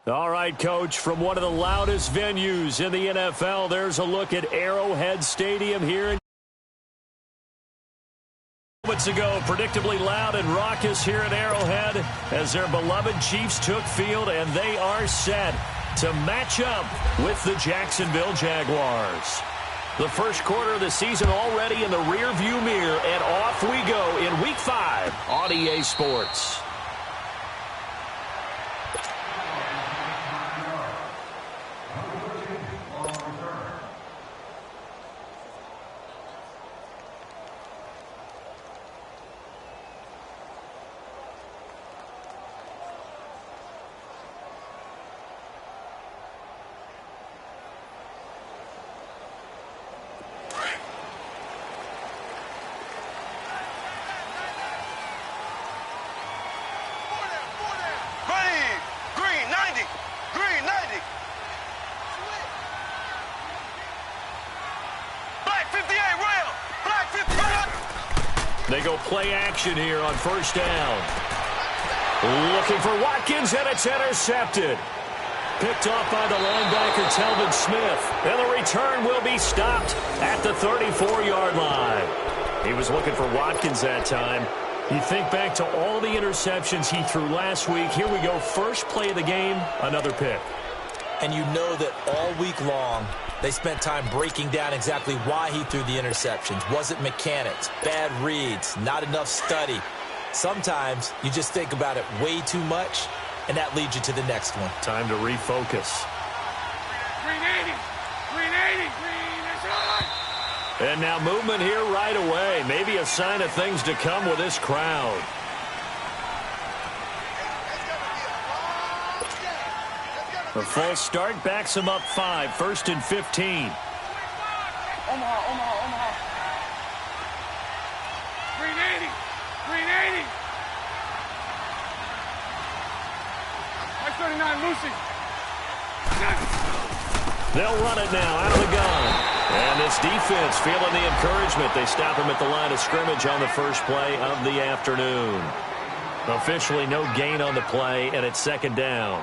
All right, Coach, from one of the loudest venues in the NFL, there's a look at Arrowhead Stadium here in moments ago. Predictably loud and raucous here at Arrowhead as their beloved Chiefs took field, and they are set to match up with the Jacksonville Jaguars. The first quarter of the season already in the rearview mirror, and off we go in Week 5 on EA Sports. They go play action here on first down. Looking for Watkins, and it's intercepted. Picked off by the linebacker, Telvin Smith. And the return will be stopped at the 34-yard line. He was looking for Watkins that time. You think back to all the interceptions he threw last week. Here we go, first play of the game, another pick. And you know that all week long, they spent time breaking down exactly why he threw the interceptions. Was it mechanics, bad reads, not enough study? Sometimes you just think about it way too much, and that leads you to the next one. Time to refocus. Green 80, green 80, green is on. And now movement here right away. Maybe a sign of things to come with this crowd. A false start backs him up 5, 1st and 15. Omaha. Green 80, green 80. I-39, Lucy. They'll run it now out of the gun. And this defense feeling the encouragement. They stop him at the line of scrimmage on the first play of the afternoon. Officially no gain on the play, and it's second down.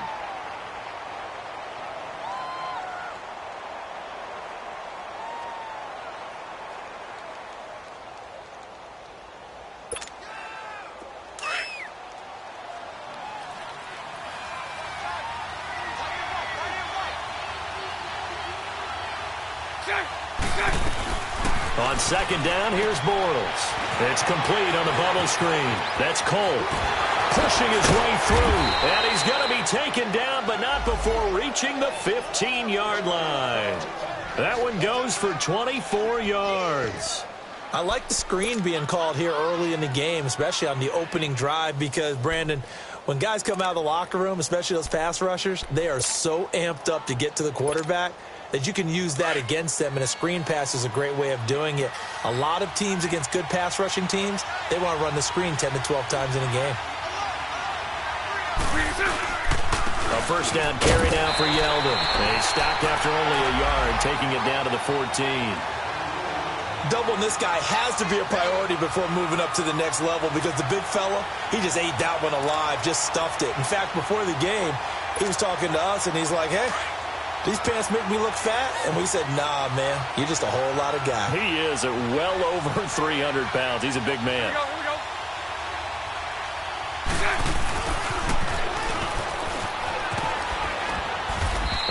On second down, here's Bortles. It's complete on the bubble screen. That's Cole pushing his way through. And he's going to be taken down, but not before reaching the 15-yard line. That one goes for 24 yards. I like the screen being called here early in the game, especially on the opening drive, because, Brandon, when guys come out of the locker room, especially those pass rushers, they are so amped up to get to the quarterback that you can use that against them, and a screen pass is a great way of doing it. A lot of teams against good pass rushing teams, they want to run the screen 10 to 12 times in a game. A first down carry now for Yeldon. And he stopped after only a yard, taking it down to the 14. Doubling this guy has to be a priority before moving up to the next level, because the big fella, he just ate that one alive, just stuffed it. In fact, before the game, he was talking to us, and he's like, hey, these pants make me look fat? And we said, nah, man, you're just a whole lot of guy. He is at well over 300 pounds. He's a big man. Here we go.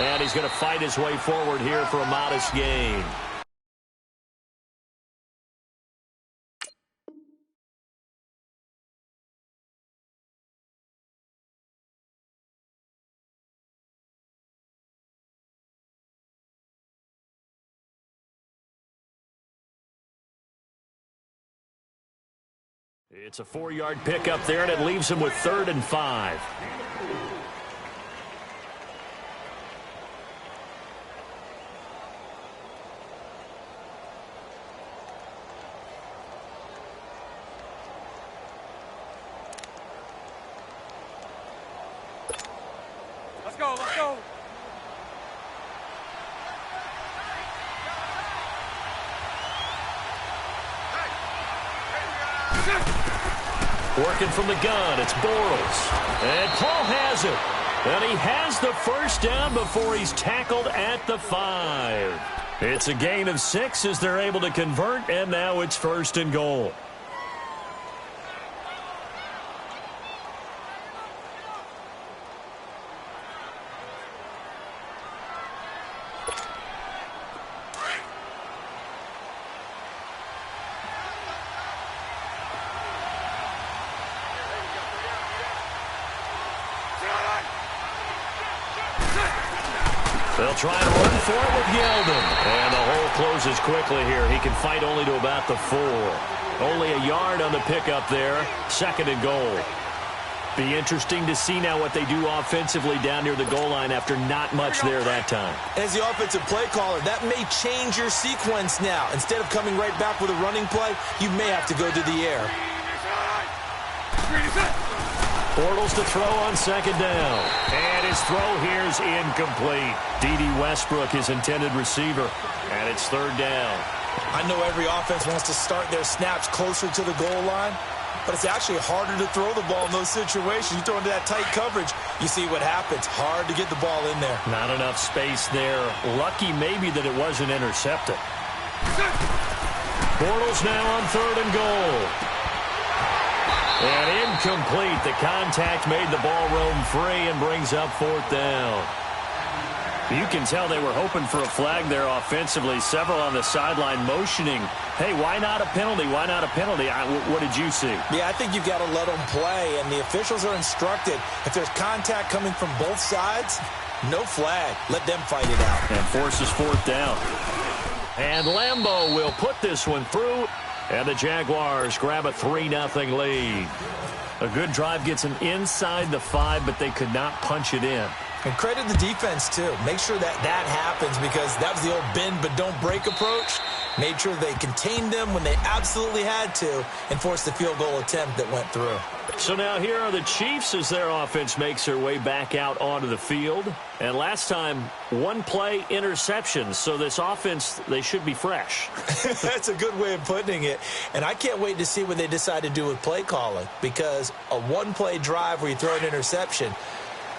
And he's going to fight his way forward here for a modest gain. It's a 4-yard pickup there, and it leaves him with 3rd and 5. Let's go, let's go. Working from the gun, it's Bortles. And Paul has it. And he has the first down before he's tackled at the 5. It's a gain of 6 as they're able to convert, and now it's 1st and goal. They'll try to run for it with Yeldon. And the hole closes quickly here. He can fight only to about the 4. Only a yard on the pickup there. 2nd and goal. Be interesting to see now what they do offensively down near the goal line after not much there that time. As the offensive play caller, that may change your sequence now. Instead of coming right back with a running play, you may have to go to the air. Bortles to throw on 2nd down. And his throw here is incomplete. D.D. Westbrook, his intended receiver. And it's 3rd down. I know every offense wants to start their snaps closer to the goal line, but it's actually harder to throw the ball in those situations. You throw into that tight coverage, you see what happens. Hard to get the ball in there. Not enough space there. Lucky maybe that it wasn't intercepted. Bortles now on 3rd and goal. And incomplete. The contact made the ball roam free and brings up 4th down. You can tell they were hoping for a flag there offensively. Several on the sideline motioning, hey, why not a penalty? Why not a penalty? What did you see? Yeah, I think you've got to let them play, and the officials are instructed. If there's contact coming from both sides, no flag. Let them fight it out. And forces 4th down. And Lambeau will put this one through. And the Jaguars grab a 3-0 lead. A good drive gets them inside the 5, but they could not punch it in. And credit the defense, too. Make sure that happens, because that was the old bend but don't break approach. Made sure they contained them when they absolutely had to and forced the field goal attempt that went through. So now here are the Chiefs as their offense makes their way back out onto the field. And last time, 1 play interception. So this offense, they should be fresh. That's a good way of putting it. And I can't wait to see what they decide to do with play calling, because a 1-play drive where you throw an interception,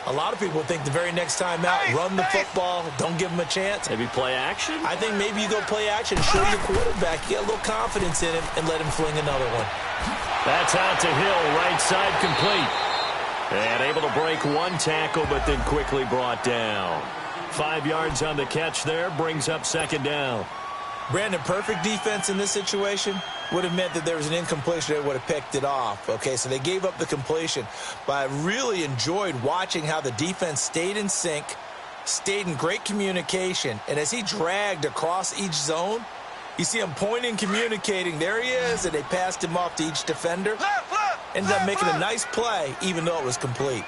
a lot of people think the very next time out, run the football, don't give them a chance. Maybe play action? I think maybe you go play action, show your quarterback, you get a little confidence in him, and let him fling another one. That's out to Hill, right side complete. And able to break 1 tackle, but then quickly brought down. 5 yards on the catch there, brings up 2nd down. Brandon, perfect defense in this situation would have meant that there was an incompletion. They would have picked it off. Okay, so they gave up the completion. But I really enjoyed watching how the defense stayed in sync, stayed in great communication. And as he dragged across each zone, you see him pointing, communicating. There he is, and they passed him off to each defender. Ended up making a nice play, even though it was complete.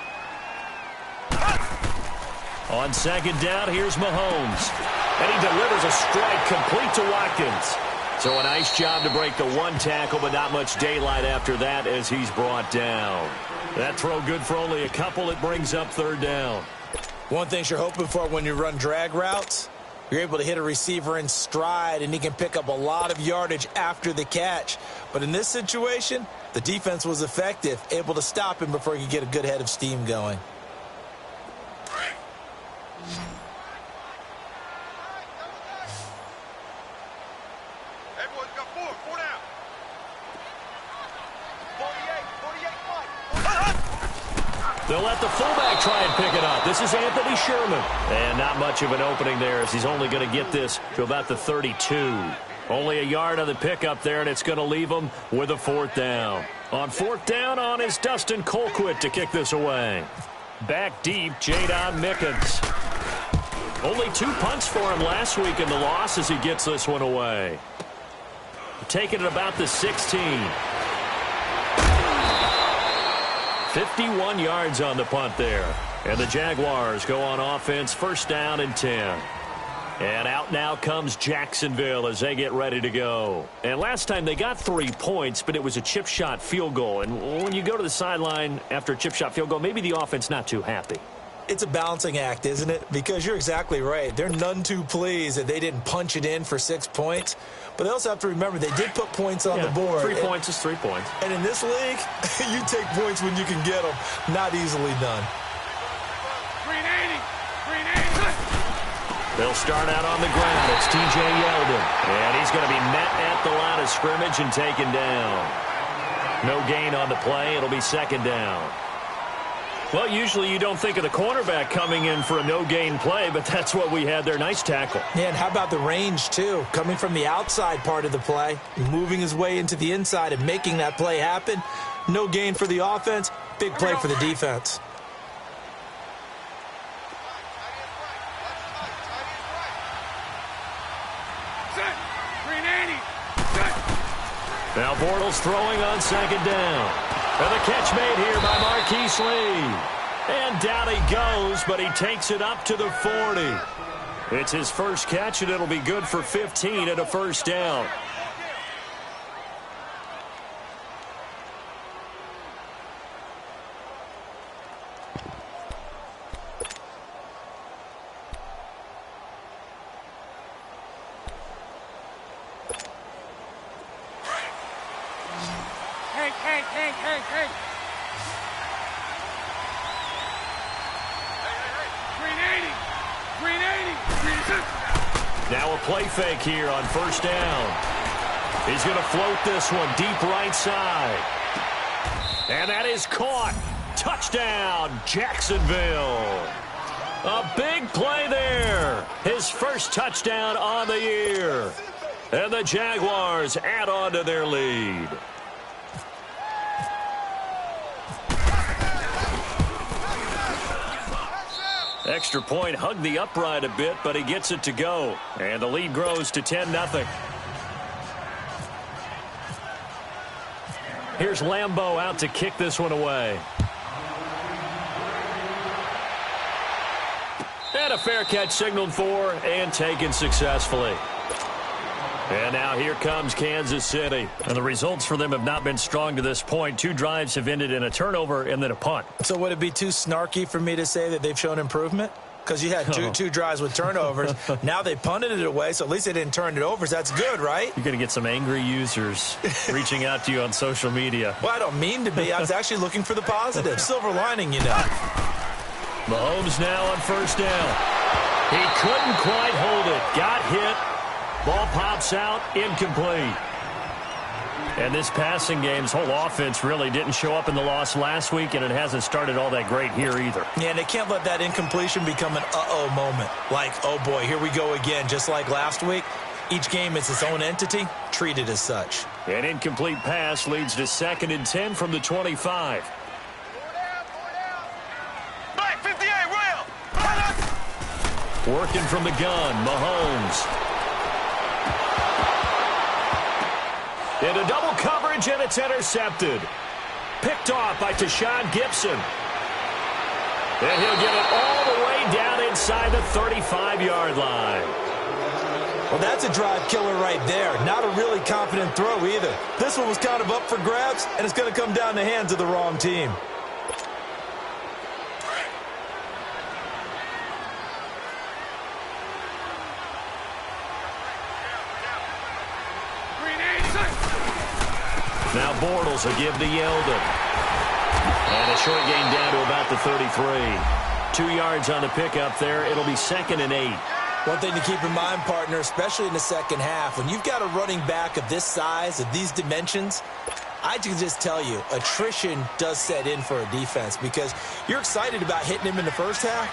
On 2nd down, here's Mahomes. And he delivers a strike complete to Watkins. So a nice job to break the 1 tackle, but not much daylight after that as he's brought down. That throw good for only a couple. It brings up 3rd down. One thing you're hoping for when you run drag routes, you're able to hit a receiver in stride, and he can pick up a lot of yardage after the catch. But in this situation, the defense was effective, able to stop him before he could get a good head of steam going. They'll let the fullback try and pick it up. This is Anthony Sherman. And not much of an opening there as he's only going to get this to about the 32. Only a yard on the pickup there, and it's going to leave him with a 4th down. On 4th down on is Dustin Colquitt to kick this away. Back deep, Jadon Mickens. Only 2 punts for him last week in the loss as he gets this one away. Taking it about the 16. 51 yards on the punt there. And the Jaguars go on offense, 1st down and 10. And out now comes Jacksonville as they get ready to go. And last time they got 3 points, but it was a chip shot field goal. And when you go to the sideline after a chip shot field goal, maybe the offense not too happy. It's a balancing act, isn't it? Because you're exactly right. They're none too pleased that they didn't punch it in for 6 points. But they also have to remember they did put points on the board. 3 points is 3 points. And in this league, you take points when you can get them. Not easily done. They'll start out on the ground. It's T.J. Yeldon. And he's going to be met at the line of scrimmage and taken down. No gain on the play. It'll be second down. Well, usually you don't think of the cornerback coming in for a no-gain play, but that's what we had there. Nice tackle. Yeah, and how about the range, too? Coming from the outside part of the play, moving his way into the inside and making that play happen. No gain for the offense. Big play for the defense. Set. 380. Set. Now Bortles throwing on second down. And the catch made here by Marquise Lee. And down he goes, but he takes it up to the 40. It's his first catch, and it'll be good for 15 and a first down. Hey. 380. Now a play fake here on first down. He's going to float this one deep right side. And that is caught. Touchdown, Jacksonville. A big play there. His first touchdown on the year. And the Jaguars add on to their lead. Extra point, hugged the upright a bit, but he gets it to go. And the lead grows to 10-0. Here's Lambeau out to kick this one away. And a fair catch signaled for and taken successfully. And now here comes Kansas City. And the results for them have not been strong to this point. 2 drives have ended in a turnover and then a punt. So would it be too snarky for me to say that they've shown improvement? Because you had two drives with turnovers. Now they punted it away, so at least they didn't turn it over. So that's good, right? You're going to get some angry users reaching out to you on social media. Well, I don't mean to be. I was actually looking for the positive. Silver lining, you know. Mahomes now on first down. He couldn't quite hold it. Got hit. Ball pops out, incomplete. And this passing game's whole offense really didn't show up in the loss last week, and it hasn't started all that great here either. Yeah, and they can't let that incompletion become an uh-oh moment. Like, oh boy, here we go again, just like last week. Each game is its own entity, treated as such. An incomplete pass leads to 2nd and 10 from the 25. Back 58, Royal. Working from the gun, Mahomes. Into double coverage, and it's intercepted. Picked off by Tashawn Gibson. And he'll get it all the way down inside the 35-yard line. Well, that's a drive killer right there. Not a really confident throw either. This one was kind of up for grabs, and it's going to come down the hands of the wrong team. Now Bortles will give to Yeldon. And a short gain down to about the 33. 2 yards on the pickup there. It'll be 2nd and 8. One thing to keep in mind, partner, especially in the second half, when you've got a running back of this size, of these dimensions, I can just tell you, attrition does set in for a defense because you're excited about hitting him in the first half.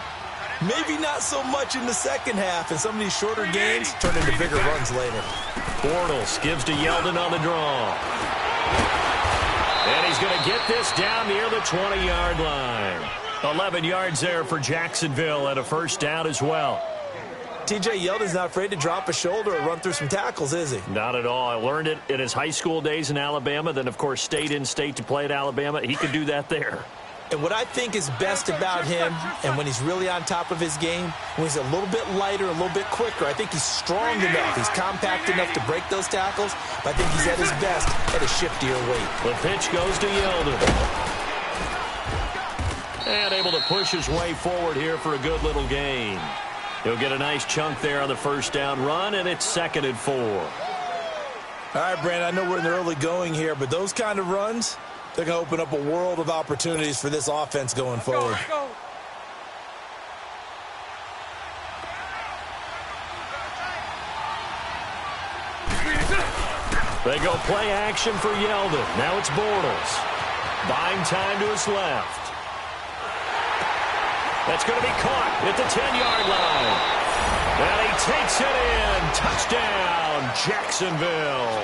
Maybe not so much in the second half, and some of these shorter gains turn into bigger runs later. Bortles gives to Yeldon on the draw. And he's going to get this down near the 20-yard line. 11 yards there for Jacksonville and a first down as well. T.J. Yeldon's not afraid to drop a shoulder or run through some tackles, is he? Not at all. I learned it in his high school days in Alabama, then, of course, stayed in state to play at Alabama. He could do that there. And what I think is best about him, and when he's really on top of his game, when he's a little bit lighter, a little bit quicker, I think he's strong enough. He's compact enough to break those tackles, but I think he's at his best at a shiftier weight. The pitch goes to Yeldon. And able to push his way forward here for a good little gain. He'll get a nice chunk there on the first down run, and it's 2nd and 4. All right, Brandon, I know we're in the early going here, but those kind of runs, they're going to open up a world of opportunities for this offense going forward. They go play action for Yeldon. Now it's Bortles. Buying time to his left. That's going to be caught at the 10-yard line. And he takes it in. Touchdown, Jacksonville.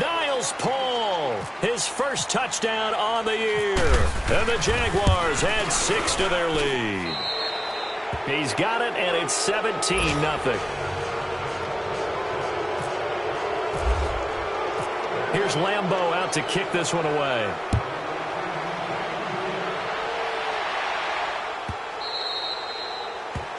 Niles Paul, his first touchdown on the year. And the Jaguars add 6 to their lead. He's got it, and it's 17-0. Here's Lambeau out to kick this one away.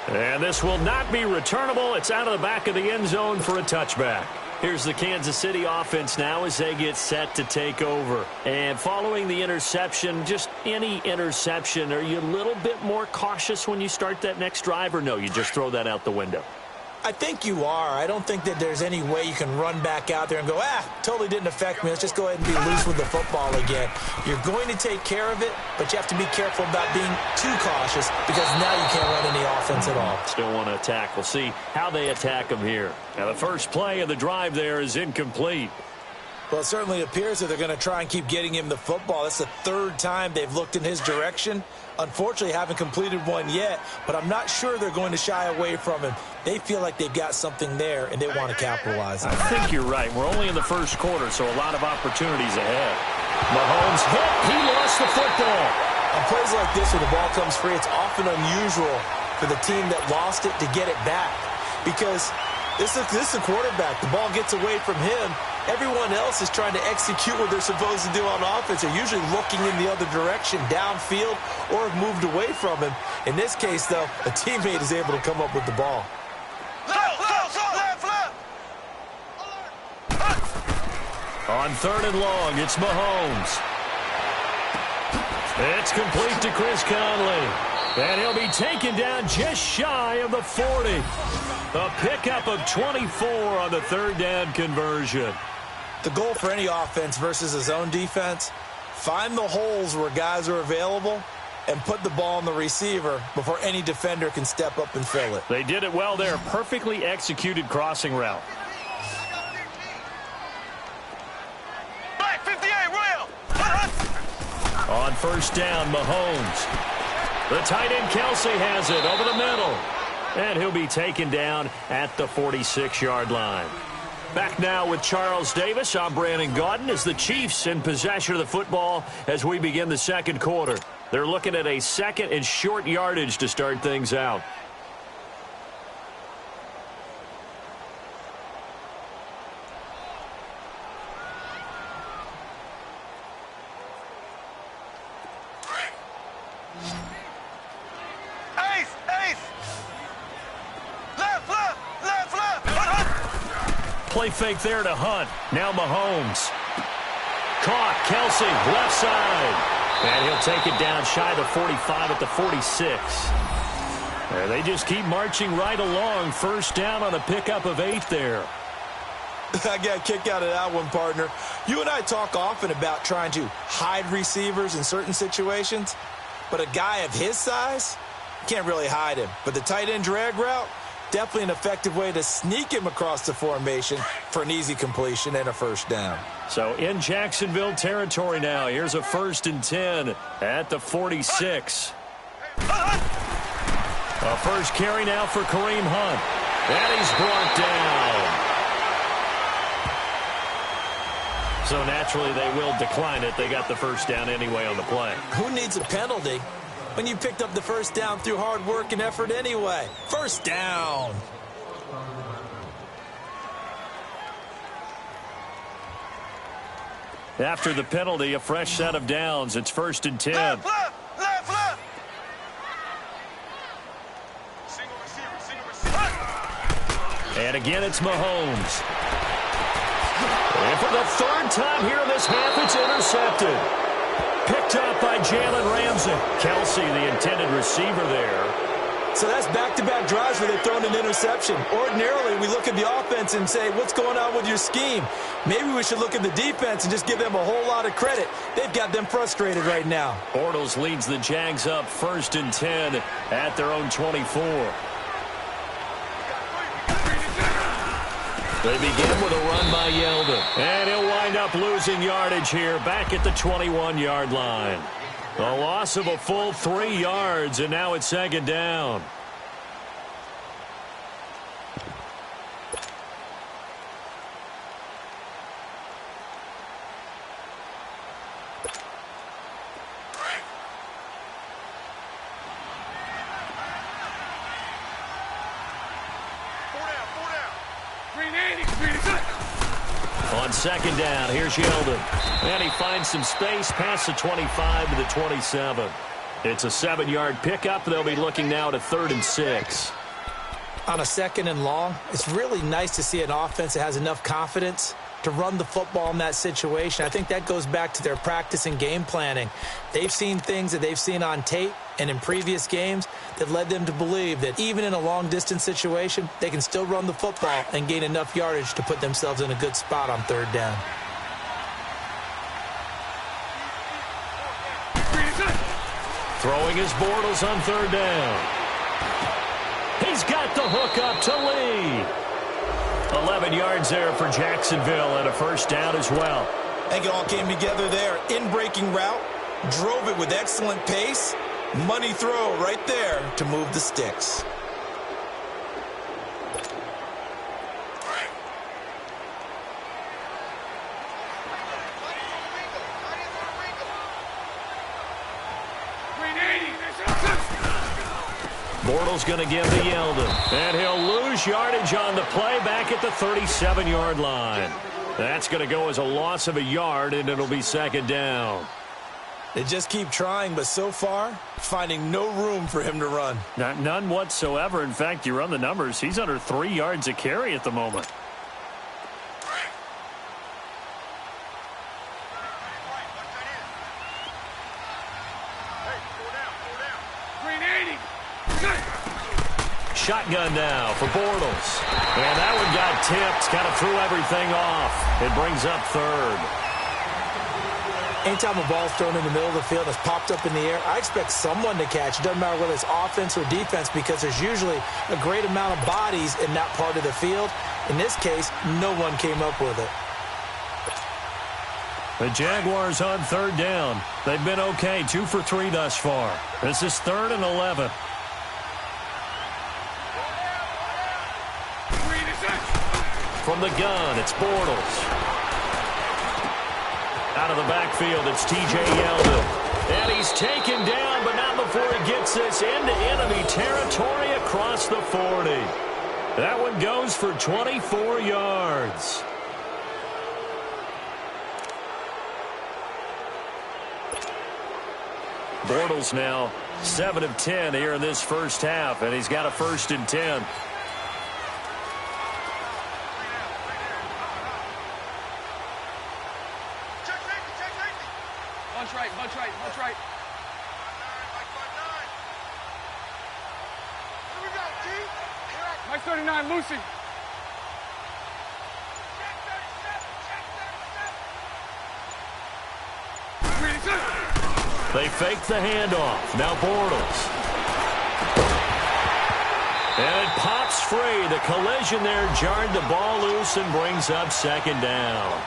And this will not be returnable. It's out of the back of the end zone for a touchback. Here's the Kansas City offense now as they get set to take over. And following the interception, just any interception, are you a little bit more cautious when you start that next drive, or no, you just throw that out the window? I think you are. I don't think that there's any way you can run back out there and go, totally didn't affect me. Let's just go ahead and be loose with the football again. You're going to take care of it, but you have to be careful about being too cautious because now you can't run any offense at all. Still want to attack. We'll see how they attack them here. Now, the first play of the drive there is incomplete. Well, it certainly appears that they're going to try and keep getting him the football. That's the third time they've looked in his direction. Unfortunately, haven't completed one yet, but I'm not sure they're going to shy away from him. They feel like they've got something there, and they want to capitalize on it. I think you're right. We're only in the first quarter, so a lot of opportunities ahead. Mahomes hit. He lost the football. On plays like this where the ball comes free, it's often unusual for the team that lost it to get it back because this is a quarterback. The ball gets away from him. Everyone else is trying to execute what they're supposed to do on offense. They're usually looking in the other direction, downfield, or have moved away from him. In this case, though, a teammate is able to come up with the ball. On 3rd and long, it's Mahomes. It's complete to Chris Conley. And he'll be taken down just shy of the 40. A pickup of 24 on the 3rd down conversion. The goal for any offense versus his own defense, find the holes where guys are available and put the ball on the receiver before any defender can step up and fill it. They did it well there. Perfectly executed crossing route. Black 58, Royal. On 1st down, Mahomes. The tight end Kelsey has it over the middle. And he'll be taken down at the 46-yard line. Back now with Charles Davis. I'm Brandon Gaudin as the Chiefs in possession of the football as we begin the second quarter. They're looking at a 2nd and short yardage to start things out. Play fake there to Hunt. Now Mahomes. Caught. Kelsey, left side. And he'll take it down shy of the 45 at the 46. And they just keep marching right along. 1st down on a pickup of 8 there. I got a kick out of that one, partner. You and I talk often about trying to hide receivers in certain situations. But a guy of his size, can't really hide him. But the tight end drag route, definitely an effective way to sneak him across the formation for an easy completion and a 1st down. So in Jacksonville territory now. Here's a 1st and 10 at the 46. A first carry now for Kareem Hunt. And he's brought down. So naturally they will decline it. They got the 1st down anyway on the play. Who needs a penalty when you picked up the 1st down through hard work and effort anyway? 1st down. After the penalty, a fresh set of downs. It's 1st and 10. Left. And again, it's Mahomes. And for the 3rd time here in this half, it's intercepted. Picked up by Jalen Ramsey. Kelsey, the intended receiver there. So that's back-to-back drives where they've thrown an interception. Ordinarily, we look at the offense and say, what's going on with your scheme? Maybe we should look at the defense and just give them a whole lot of credit. They've got them frustrated right now. Bortles leads the Jags up 1st and 10 at their own 24. They begin with a run by Yeldon. And he'll wind up losing yardage here back at the 21-yard line. A loss of a full 3 yards, and now it's second down. On second down, here's Yeldon. And he finds some space past the 25 to the 27. It's a 7-yard pickup. They'll be looking now to 3rd and 6. On a 2nd and long, it's really nice to see an offense that has enough confidence to run the football in that situation. I think that goes back to their practice and game planning. They've seen things that they've seen on tape and in previous games that led them to believe that even in a long-distance situation, they can still run the football and gain enough yardage to put themselves in a good spot on 3rd down. Throwing his Bortles on 3rd down. He's got the hook up to Lee. 11 yards there for Jacksonville and a 1st down as well. I think it all came together there. In-breaking route, drove it with excellent pace. Money throw right there to move the sticks. Bortles going to give to Yeldon. And he'll lose yardage on the play back at the 37-yard line. That's going to go as a loss of a yard, and it'll be 2nd down. They just keep trying, but so far, finding no room for him to run. None whatsoever. In fact, you run the numbers, he's under 3 yards a carry at the moment. Shotgun now for Bortles. And that one got tipped, kind of threw everything off. It brings up 3rd. Anytime a ball's thrown in the middle of the field that's popped up in the air, I expect someone to catch. It doesn't matter whether it's offense or defense because there's usually a great amount of bodies in that part of the field. In this case, no one came up with it. The Jaguars on 3rd down. They've been okay, 2 for 3 thus far. This is 3rd and 11. From the gun, it's Bortles. Out of the backfield, it's T.J. Yeldon. And he's taken down, but not before he gets this into enemy territory across the 40. That one goes for 24 yards. Bortles now 7 of 10 here in this 1st half, and he's got a 1st and 10. Bunch right. Here we go, G. Mike 39, Lucy. They fake the handoff. Now Bortles. And it pops free. The collision there jarred the ball loose and brings up 2nd down.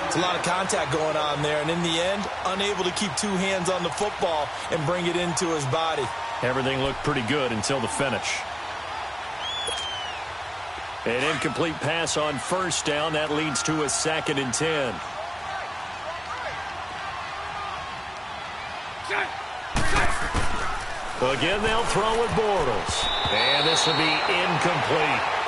It's a lot of contact going on there, and in the end, unable to keep 2 hands on the football and bring it into his body. Everything looked pretty good until the finish. An incomplete pass on 1st down. That leads to a 2nd and 10. Again, they'll throw with Bortles. And this will be incomplete.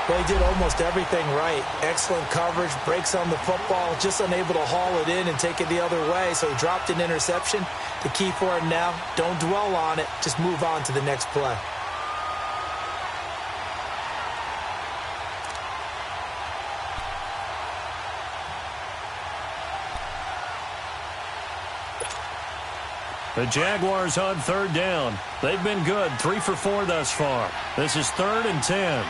Well, he did almost everything right. Excellent coverage, breaks on the football, just unable to haul it in and take it the other way. So he dropped an interception. The key for him now, don't dwell on it. Just move on to the next play. The Jaguars on 3rd down. They've been good, 3 for 4 thus far. This is 3rd and 10.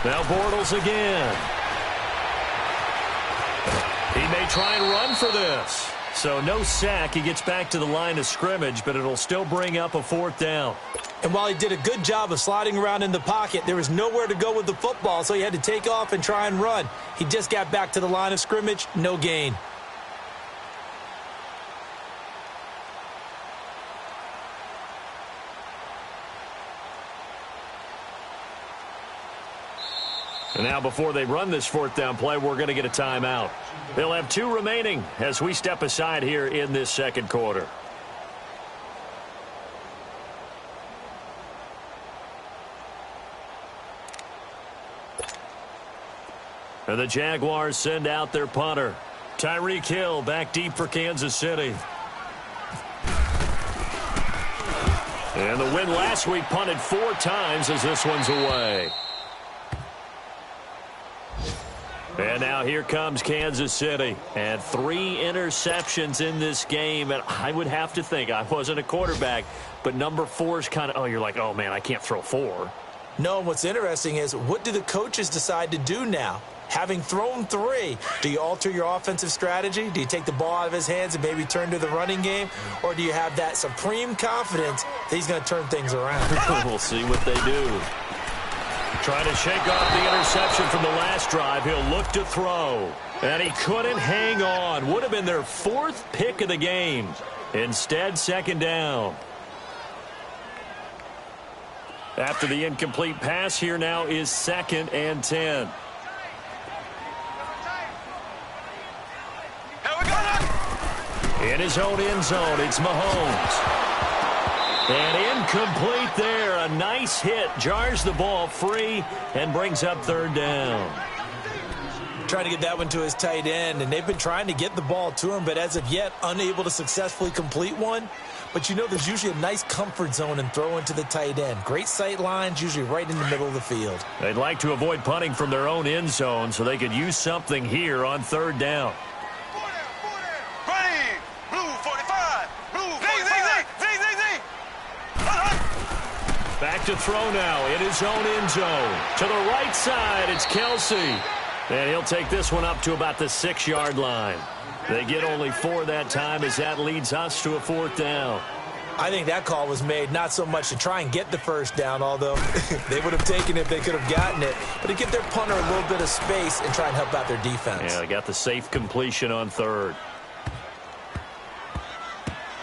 Now Bortles again. He may try and run for this. So no sack. He gets back to the line of scrimmage, but it'll still bring up a 4th down. And while he did a good job of sliding around in the pocket, there was nowhere to go with the football, so he had to take off and try and run. He just got back to the line of scrimmage, no gain. And now before they run this 4th down play, we're going to get a timeout. They'll have 2 remaining as we step aside here in this second quarter. And the Jaguars send out their punter. Tyreek Hill back deep for Kansas City. And the win last week punted 4 times as this one's away. And now here comes Kansas City. And 3 interceptions in this game. And I would have to think, I wasn't a quarterback, but number 4 is kind of, you're like, oh, man, I can't throw 4. No, what's interesting is, what do the coaches decide to do now? Having thrown 3, do you alter your offensive strategy? Do you take the ball out of his hands and maybe turn to the running game? Or do you have that supreme confidence that he's going to turn things around? We'll see what they do. Trying to shake off the interception from the last drive. He'll look to throw. And he couldn't hang on. Would have been their 4th pick of the game. Instead, 2nd down. After the incomplete pass, here now is 2nd and 10. In his own end zone, it's Mahomes. And incomplete there. A nice hit. Jars the ball free and brings up 3rd down. Trying to get that one to his tight end, and they've been trying to get the ball to him, but as of yet, unable to successfully complete one. But you know there's usually a nice comfort zone in throwing to the tight end. Great sight lines, usually right in the middle of the field. They'd like to avoid punting from their own end zone so they could use something here on 3rd down. Back to throw now in his own end zone. To the right side, it's Kelsey. And he'll take this one up to about the 6-yard line. They get only 4 that time as that leads us to a 4th down. I think that call was made not so much to try and get the 1st down, although they would have taken it if they could have gotten it, but to give their punter a little bit of space and try and help out their defense. Yeah, they got the safe completion on 3rd.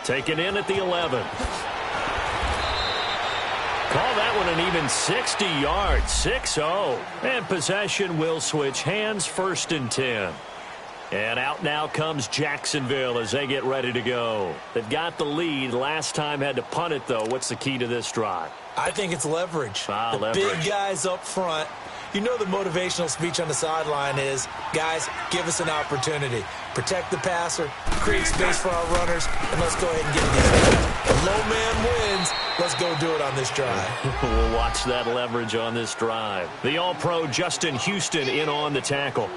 Taken in at the 11. Call that one an even 60 yards, 6-0. And possession will switch hands, 1st and 10. And out now comes Jacksonville as they get ready to go. They've got the lead. Last time had to punt it, though. What's the key to this drive? I think it's leverage. Leverage. Big guys up front. You know the motivational speech on the sideline is, guys, give us an opportunity. Protect the passer, create space for our runners, and let's go ahead and get these. The low man wins. Let's go do it on this drive. We'll watch that leverage on this drive. The All-Pro Justin Houston in on the tackle.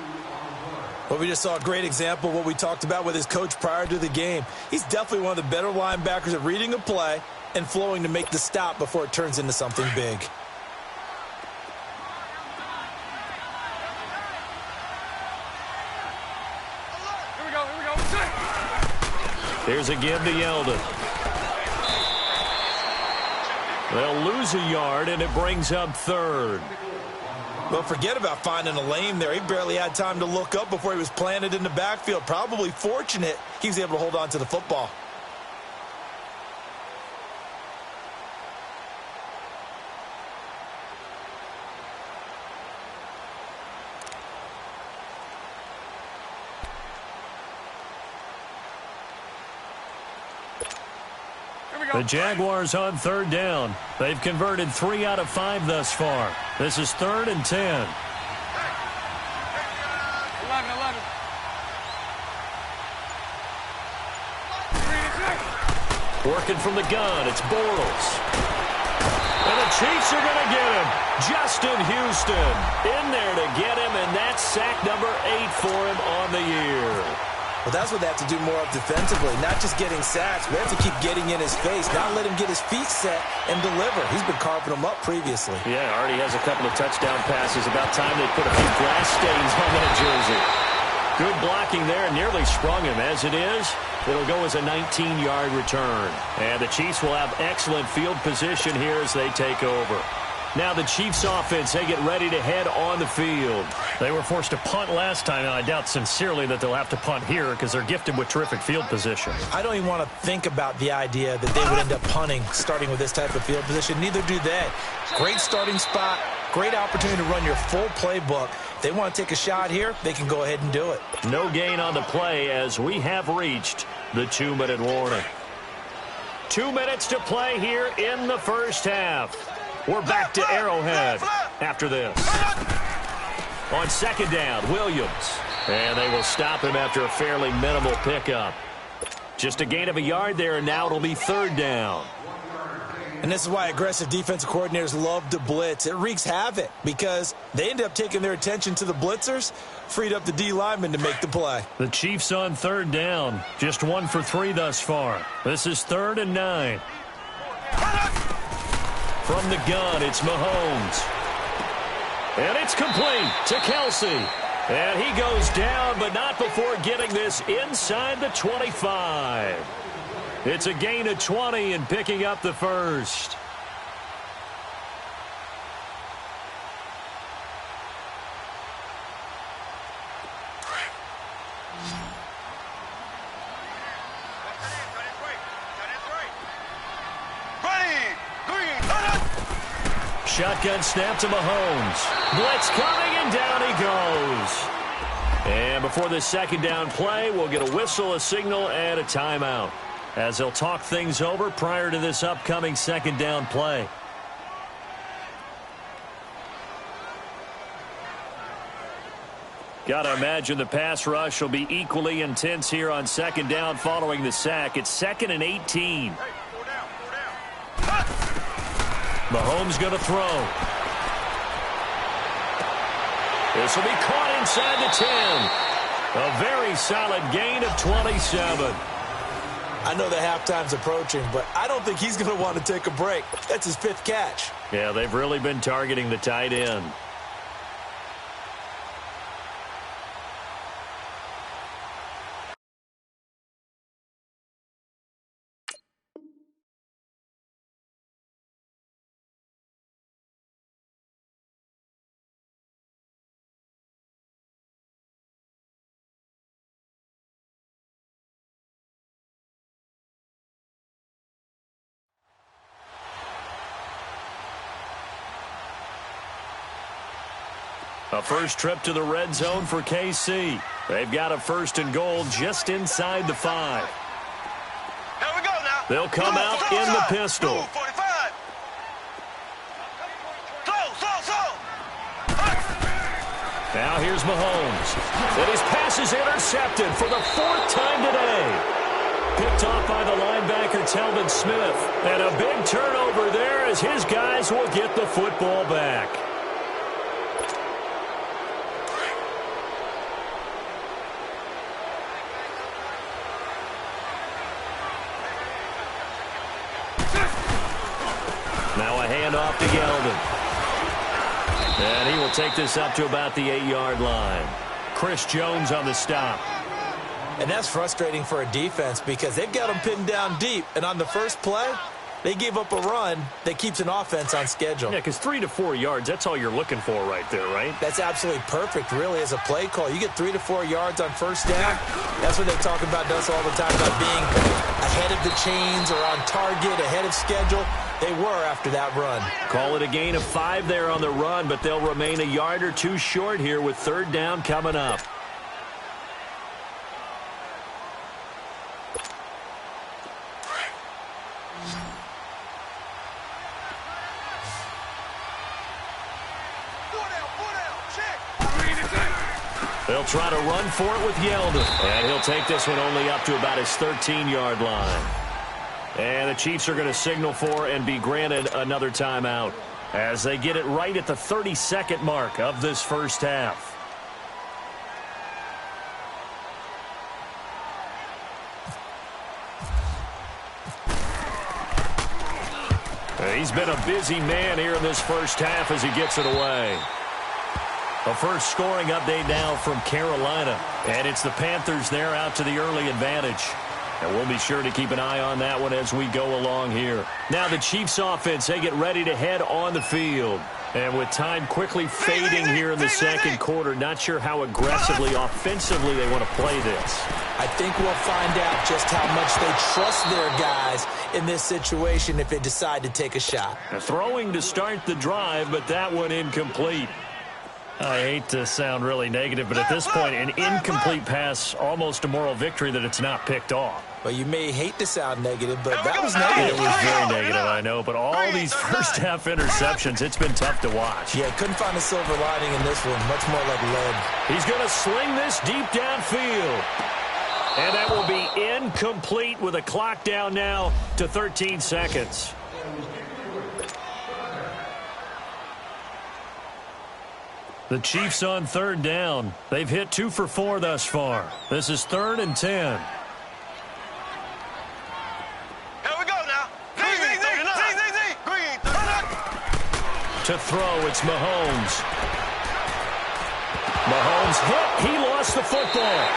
Well, we just saw a great example of what we talked about with his coach prior to the game. He's definitely one of the better linebackers at reading a play and flowing to make the stop before it turns into something big. Here's a give to Yeldon. They'll lose a yard, and it brings up 3rd. Well, forget about finding a lane there. He barely had time to look up before he was planted in the backfield. Probably fortunate he was able to hold on to the football. The Jaguars on 3rd down. They've converted 3 out of 5 thus far. This is 3rd and 10. 11. Working from the gun, it's Bortles. And the Chiefs are going to get him. Justin Houston in there to get him, and that's sack number 8 for him on the year. Well, that's what they have to do more of defensively, not just getting sacks. We have to keep getting in his face, not let him get his feet set and deliver. He's been carving them up previously. Yeah, already has a couple of touchdown passes. About time they put a few grass stains on that jersey. Good blocking there, nearly sprung him. As it is, it'll go as a 19-yard return. And the Chiefs will have excellent field position here as they take over. Now the Chiefs offense, they get ready to head on the field. They were forced to punt last time, and I doubt sincerely that they'll have to punt here because they're gifted with terrific field position. I don't even want to think about the idea that they would end up punting starting with this type of field position. Neither do they. Great starting spot, great opportunity to run your full playbook. If they want to take a shot here, they can go ahead and do it. No gain on the play as we have reached the 2-minute warning. 2 minutes to play here in the first half. We're back to Arrowhead after this. On second down, Williams. And they will stop him after a fairly minimal pickup. Just a gain of a yard there, and now it'll be third down. And this is why aggressive defensive coordinators love to blitz. It wreaks havoc because they end up taking their attention to the blitzers, freed up the D lineman to make the play. The Chiefs on third down. Just 1 for 3 thus far. This is 3rd and 9. From the gun, it's Mahomes. And it's complete to Kelsey. And he goes down, but not before getting this inside the 25. It's a gain of 20 and picking up the first. Shotgun snap to Mahomes. Blitz coming, and down he goes. And before the second down play, we'll get a whistle, a signal, and a timeout, as they'll talk things over prior to this upcoming second down play. Got to imagine the pass rush will be equally intense here on second down following the sack. It's 2nd and 18. Mahomes going to throw. This will be caught inside the 10. A very solid gain of 27. I know the halftime's approaching, but I don't think he's going to want to take a break. That's his 5th catch. Yeah, they've really been targeting the tight end. A first trip to the red zone for KC. They've got a 1st and goal just inside the 5. Here we go now. They'll come out in the pistol. 45. Now here's Mahomes. And his pass is intercepted for the 4th time today. Picked off by the linebacker, Telvin Smith. And a big turnover there as his guys will get the football back. Now a handoff to Yeldon. And he will take this up to about the 8-yard line. Chris Jones on the stop. And that's frustrating for a defense because they've got them pinned down deep. And on the first play, they gave up a run that keeps an offense on schedule. Yeah, because 3 to 4 yards, that's all you're looking for right there, right? That's absolutely perfect, really, as a play call. You get 3 to 4 yards on first down. That's what they talk about us all the time, about being ahead of the chains or on target, ahead of schedule. They were after that run. Call it a gain of 5 there on the run, but they'll remain a yard or 2 short here with third down coming up. They'll try to run for it with Yeldon. And he'll take this one only up to about his 13-yard line. And the Chiefs are going to signal for and be granted another timeout as they get it right at the 32nd mark of this first half. He's been a busy man here in this first half as he gets it away. A first scoring update now from Carolina. And it's the Panthers there out to the early advantage. And we'll be sure to keep an eye on that one as we go along here. Now the Chiefs offense, they get ready to head on the field. And with time quickly fading here in the second quarter, not sure how aggressively, offensively they want to play this. I think we'll find out just how much they trust their guys in this situation if they decide to take a shot. Throwing to start the drive, but that one incomplete. I hate to sound really negative, but at this point, an incomplete pass, almost a moral victory that it's not picked off. Well, you may hate to sound negative, but that was negative. It was very negative, I know, but all these first-half interceptions, it's been tough to watch. Yeah, couldn't find a silver lining in this one, much more like lead. He's going to sling this deep downfield. And that will be incomplete with a clock down now to 13 seconds. The Chiefs on third down. They've hit 2 for 4 thus far. This is 3rd and 10. To throw, it's Mahomes. Mahomes hit. He lost the football.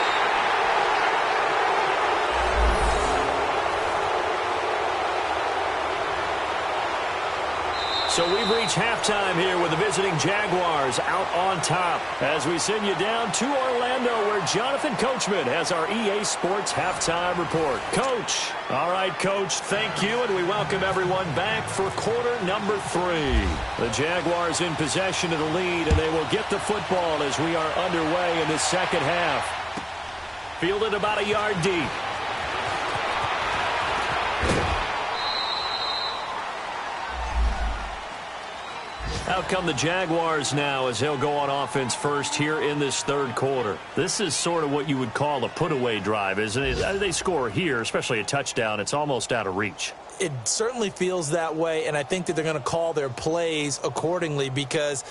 So we've reached halftime here with the visiting Jaguars out on top as we send you down to Orlando where Jonathan Coachman has our EA Sports halftime report. Coach. All right, Coach, thank you, and we welcome everyone back for quarter number 3. The Jaguars in possession of the lead, and they will get the football as we are underway in the second half. Fielded about a yard deep. Out come the Jaguars now as they'll go on offense first here in this third quarter. This is sort of what you would call a put-away drive, isn't it? They score here, especially a touchdown. It's almost out of reach. It certainly feels that way, and I think that they're going to call their plays accordingly because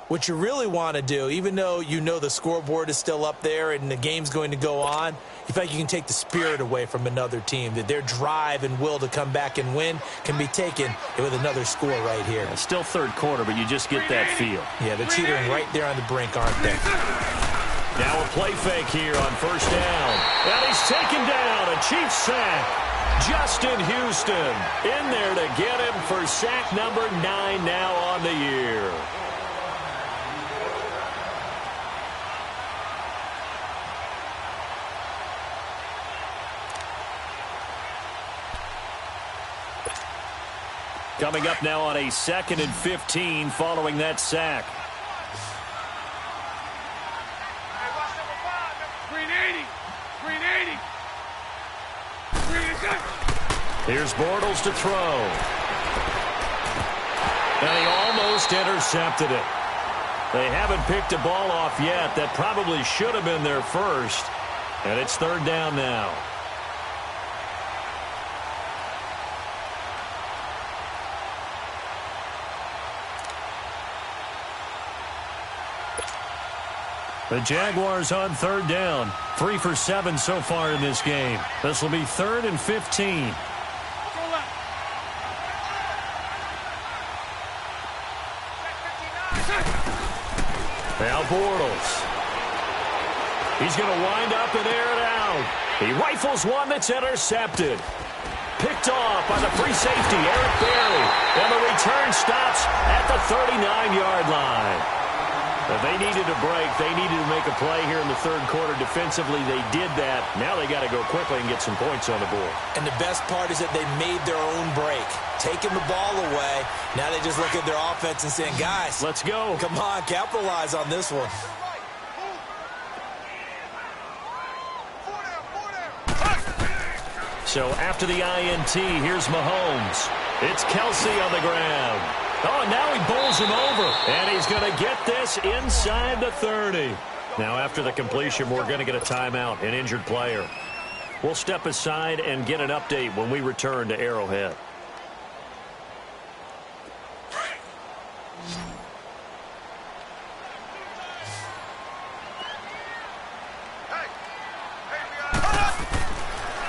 what you really want to do, even though you know the scoreboard is still up there and the game's going to go on, you feel like you can take the spirit away from another team, that their drive and will to come back and win can be taken with another score right here. Yeah, still third quarter, but you just get that feel. Yeah, they're teetering right there on the brink, aren't they? Now a play fake here on first down. And he's taken down. A Chiefs sack. Justin Houston in there to get him for sack number 9 now on the year. Coming up now on a 2nd and 15 following that sack. Here's Bortles to throw. And he almost intercepted it. They haven't picked a ball off yet. That probably should have been their first. And it's 3rd down now. The Jaguars on 3rd down. 3 for 7 so far in this game. This will be 3rd and 15. Now Bortles. He's going to wind up and air it out. He rifles one that's intercepted. Picked off by the free safety, Eric Berry. And the return stops at the 39-yard line. If they needed a break, they needed to make a play here in the third quarter. Defensively, they did that. Now they got to go quickly and get some points on the board. And the best part is that they made their own break. Taking the ball away. Now they just look at their offense and saying, guys, let's go. Come on, capitalize on this one. So after the INT, here's Mahomes. It's Kelsey on the ground. Oh, and now he bowls him over. And he's going to get this inside the 30. Now after the completion, we're going to get a timeout, an injured player. We'll step aside and get an update when we return to Arrowhead.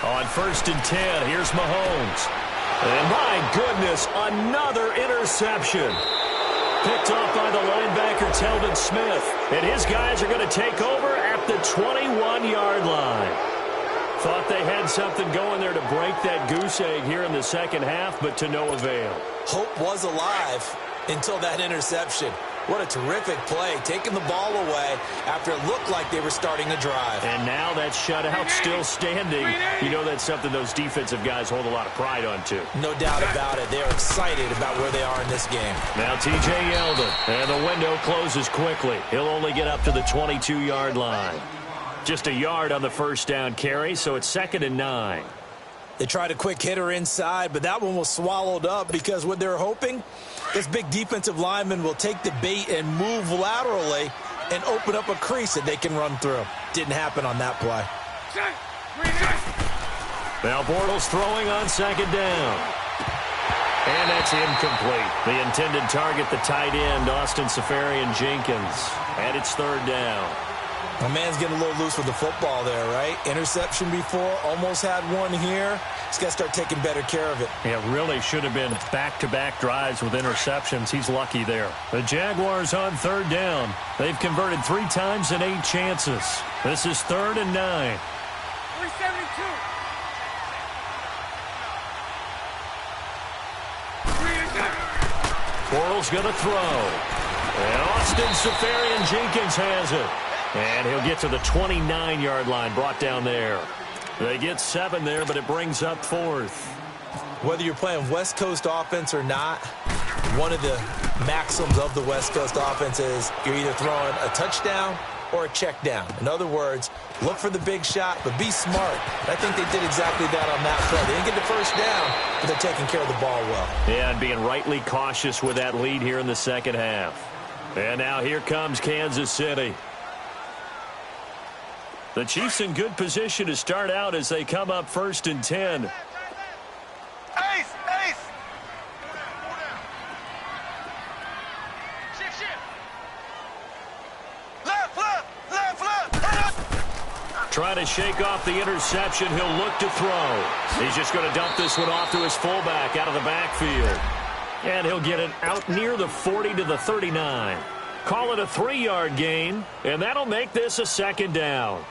On 1st and 10, here's Mahomes. And my goodness, another interception. Picked off by the linebacker, Telvin Smith. And his guys are going to take over at the 21-yard line. Thought they had something going there to break that goose egg here in the second half, but to no avail. Hope was alive until that interception. What a terrific play, taking the ball away after it looked like they were starting a drive. And now that shutout still standing. You know that's something those defensive guys hold a lot of pride on, too. No doubt about it. They're excited about where they are in this game. Now T.J. Yeldon, and the window closes quickly. He'll only get up to the 22-yard line. Just a yard on the first down carry, so it's 2nd and 9. They tried a quick hitter inside, but that one was swallowed up because what they're hoping, this big defensive lineman will take the bait and move laterally and open up a crease that they can run through. Didn't happen on that play. Now Bortles throwing on 2nd down. And that's incomplete. The intended target, the tight end, Austin Safarian-Jenkins. And it's 3rd down. My man's getting a little loose with the football there, right? Interception before, almost had one here. He's got to start taking better care of it. Yeah, really should have been back-to-back drives with interceptions. He's lucky there. The Jaguars on 3rd down. They've converted 3 times in 8 chances. This is 3rd and 9. 372. Bortles going to throw. And Austin Safarian-Jenkins has it. And he'll get to the 29-yard line, brought down there. They get 7 there, but it brings up 4th. Whether you're playing West Coast offense or not, one of the maxims of the West Coast offense is you're either throwing a touchdown or a check down. In other words, look for the big shot, but be smart. I think they did exactly that on that play. They didn't get the first down, but they're taking care of the ball well. Yeah, and being rightly cautious with that lead here in the second half. And now here comes Kansas City. The Chiefs in good position to start out as they come up 1st and 10. Ace! Ace! Shift, shift! Left, left, left, left! Trying to shake off the interception. He'll look to throw. He's just going to dump this one off to his fullback out of the backfield. And he'll get it out near the 40 to the 39. Call it a 3-yard gain, and that'll make this a 2nd down.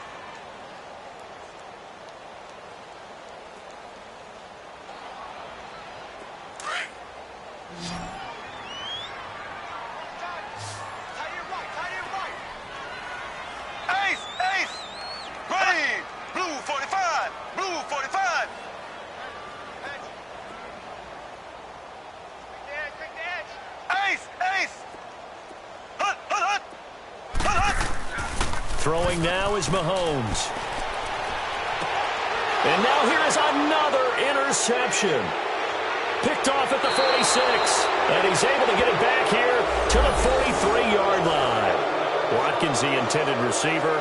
Throwing now is Mahomes. And now here is another interception. Picked off at the 46. And he's able to get it back here to the 43-yard line. Watkins, the intended receiver.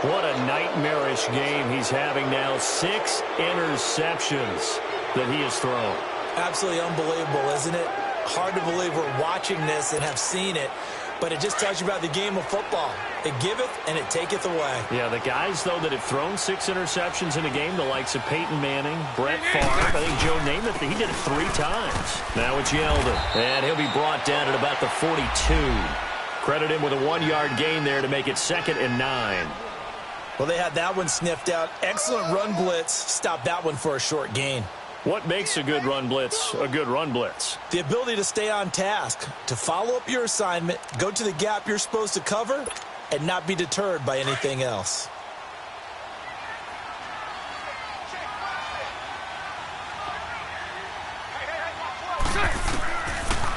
What a nightmarish game he's having now. 6 interceptions that he has thrown. Absolutely unbelievable, isn't it? Hard to believe we're watching this and have seen it. But it just tells you about the game of football. It giveth and it taketh away. Yeah, the guys, though, that have thrown 6 interceptions in a game, the likes of Peyton Manning, Brett Favre, I think Joe Namath, he did it 3 times. Now it's Yeldon, and he'll be brought down at about the 42. Credit him with a 1-yard gain there to make it 2nd and 9. Well, they had that one sniffed out. Excellent run blitz. Stopped that one for a short gain. What makes a good run blitz a good run blitz? The ability to stay on task, to follow up your assignment, go to the gap you're supposed to cover, and not be deterred by anything else.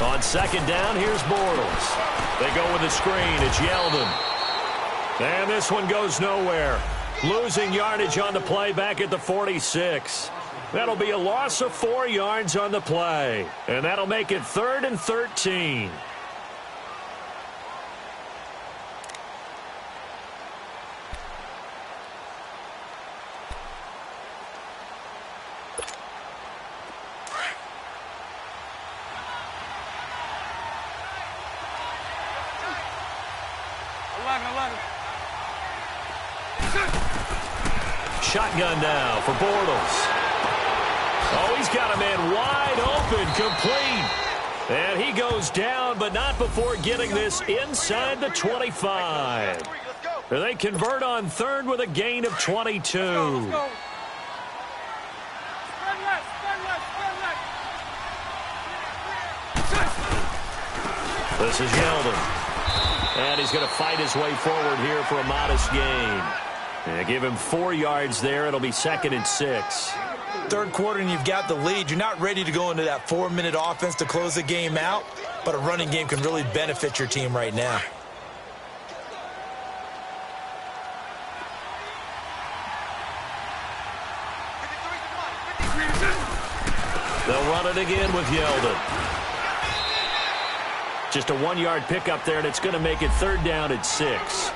On 2nd down, here's Bortles. They go with the screen. It's Yeldon. And this one goes nowhere. Losing yardage on the play back at the 46. That'll be a loss of 4 yards on the play. And that'll make it 3rd and 13. Shotgun now for Bortles. Oh, he's got a man wide open, complete. And he goes down, but not before getting this inside the 25. They convert on third with a gain of 22. Let's go. This is Yeldon. And he's going to fight his way forward here for a modest gain. And give him 4 yards there. It'll be 2nd and 6. Third quarter and you've got the lead. You're not ready to go into that 4-minute offense to close the game out, but a running game can really benefit your team right now. They'll run it again with Yeldon. Just a 1-yard pickup there, and it's going to make it 3rd down at 6.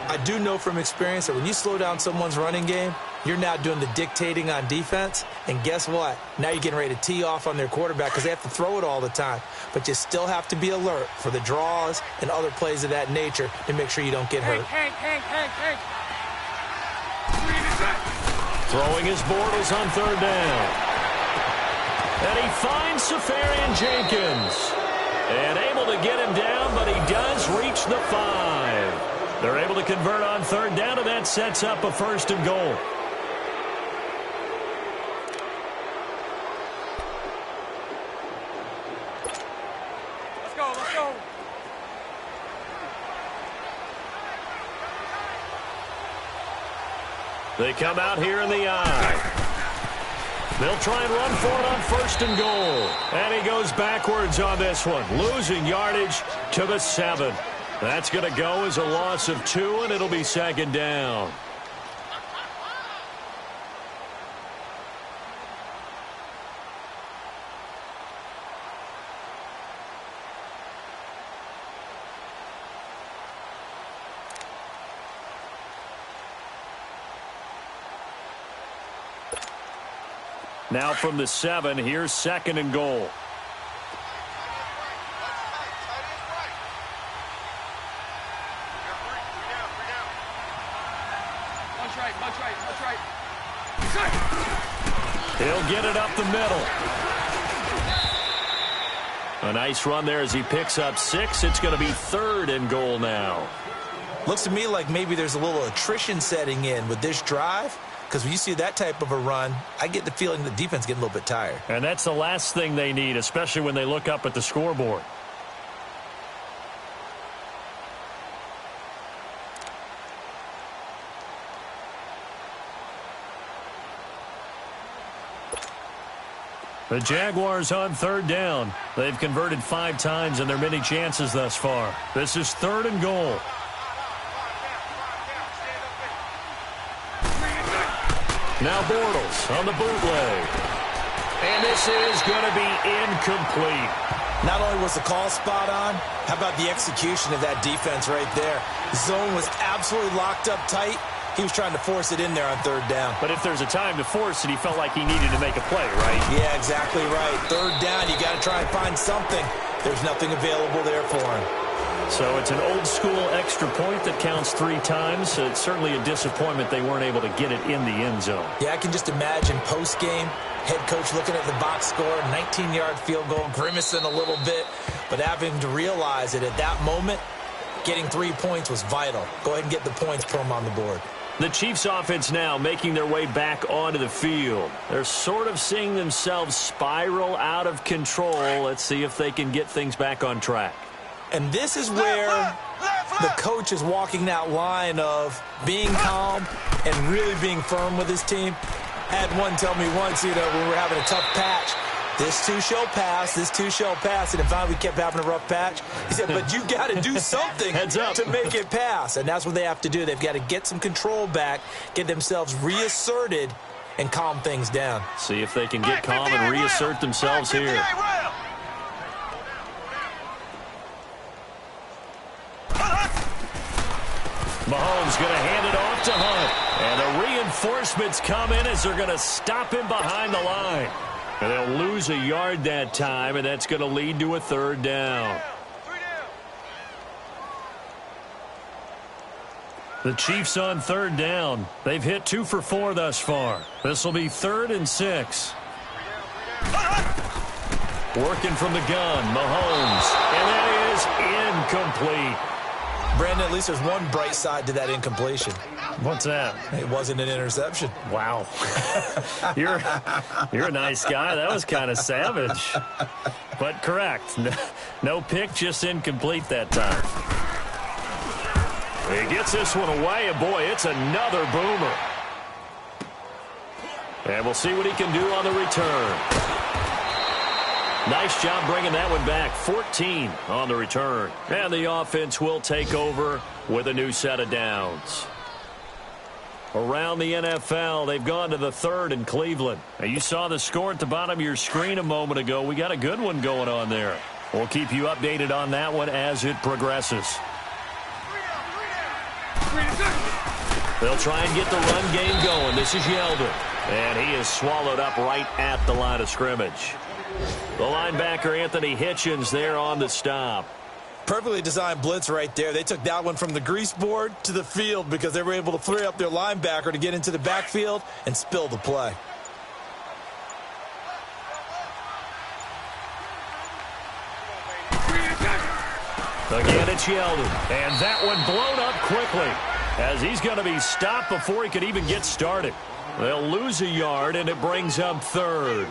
I do know from experience that when you slow down someone's running game, you're now doing the dictating on defense. And guess what? Now you're getting ready to tee off on their quarterback because they have to throw it all the time. But you still have to be alert for the draws and other plays of that nature to make sure you don't get hurt. Hank. Throwing his Bortles on 3rd down. And he finds Safarian Jenkins. And able to get him down, but he does reach the 5. They're able to convert on 3rd down, and that sets up a 1st and goal. Let's go. They come out here in the eye. They'll try and run for it on 1st and goal. And he goes backwards on this one, losing yardage to the 7. That's going to go as a loss of 2, and it'll be 2nd down. Now from the 7, here's 2nd and goal. Much right. He'll get it up the middle. A nice run there as he picks up 6. It's going to be 3rd and goal now. Looks to me like maybe there's a little attrition setting in with this drive. Because when you see that type of a run, I get the feeling the defense getting a little bit tired. And that's the last thing they need, especially when they look up at the scoreboard. The Jaguars on 3rd down. They've converted 5 times in their many chances thus far. This is 3rd and goal. Now Bortles on the bootleg. And this is going to be incomplete. Not only was the call spot on, how about the execution of that defense right there? Zone was absolutely locked up tight. He was trying to force it in there on 3rd down. But if there's a time to force it, he felt like he needed to make a play, right? Yeah, exactly right. 3rd down, you got to try and find something. There's nothing available there for him. So it's an old-school extra point that counts 3 times. It's certainly a disappointment they weren't able to get it in the end zone. Yeah, I can just imagine post-game, head coach looking at the box score, 19-yard field goal, grimacing a little bit, but having to realize that at that moment, getting 3 points was vital. Go ahead and get the points, put them on the board. The Chiefs offense now making their way back onto the field. They're sort of seeing themselves spiral out of control. Let's see if they can get things back on track. And this is where the coach is walking that line of being calm and really being firm with his team. I had one tell me once, when we were having a tough patch, this too shall pass, this too shall pass. And finally we kept having a rough patch. He said, but you got to do something Heads up. to make it pass. And that's what they have to do. They've got to get some control back, get themselves reasserted, and calm things down. See if they can get calm and reassert themselves here. Mahomes going to hand it off to Hunt. And the reinforcements come in as they're going to stop him behind the line. And they'll lose a yard that time, and that's going to lead to a 3rd down. The Chiefs on 3rd down. They've hit 2 for 4 thus far. This will be 3rd and 6. Working from the gun, Mahomes. And that is incomplete. Brandon, at least there's one bright side to that incompletion. What's that? It wasn't an interception. Wow. You're a nice guy. That was kind of savage. But correct. No pick, just incomplete that time. He gets this one away, and boy, it's another boomer. And we'll see what he can do on the return. Nice job bringing that one back. 14 on the return. And the offense will take over with a new set of downs. Around the NFL, they've gone to the third in Cleveland. Now, you saw the score at the bottom of your screen a moment ago. We got a good one going on there. We'll keep you updated on that one as it progresses. They'll try and get the run game going. This is Yeldon. And he is swallowed up right at the line of scrimmage. The linebacker, Anthony Hitchens, there on the stop. Perfectly designed blitz right there. They took that one from the grease board to the field because they were able to free up their linebacker to get into the backfield and spill the play. Again, it's Yeldon. And that one blown up quickly as he's going to be stopped before he could even get started. They'll lose a yard, and it brings up third.